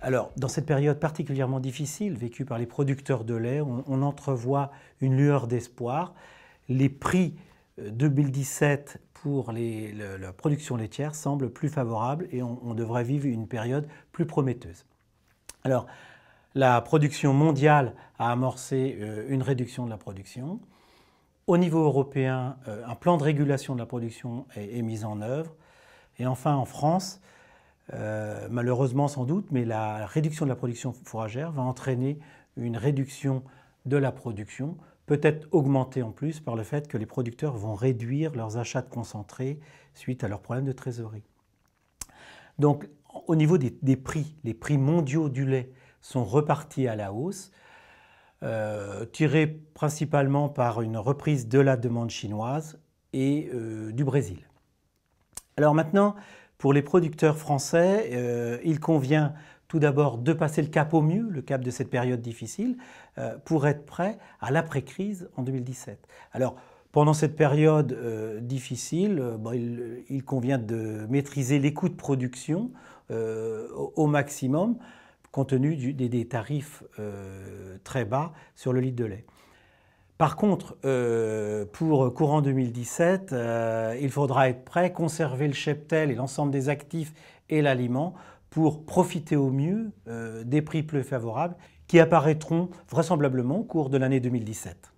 Alors, dans cette période particulièrement difficile vécue par les producteurs de lait, on entrevoit une lueur d'espoir. Les prix 2017 pour la production laitière semblent plus favorables et on devrait vivre une période plus prometteuse. Alors, la production mondiale a amorcé une réduction de la production. Au niveau européen, un plan de régulation de la production est mis en œuvre. Et enfin, en France, malheureusement sans doute, mais la réduction de la production fourragère va entraîner une réduction de la production, peut-être augmentée en plus par le fait que les producteurs vont réduire leurs achats de concentrés suite à leurs problèmes de trésorerie. Donc, au niveau des prix, les prix mondiaux du lait sont repartis à la hausse, tirés principalement par une reprise de la demande chinoise et du Brésil. Alors maintenant, pour les producteurs français, il convient tout d'abord de passer le cap au mieux, le cap de cette période difficile, pour être prêt à l'après-crise en 2017. Alors, pendant cette période difficile, il convient de maîtriser les coûts de production au maximum, compte tenu des tarifs très bas sur le litre de lait. Par contre, pour courant 2017, il faudra être prêt, conserver le cheptel et l'ensemble des actifs et l'aliment pour profiter au mieux des prix plus favorables qui apparaîtront vraisemblablement au cours de l'année 2017.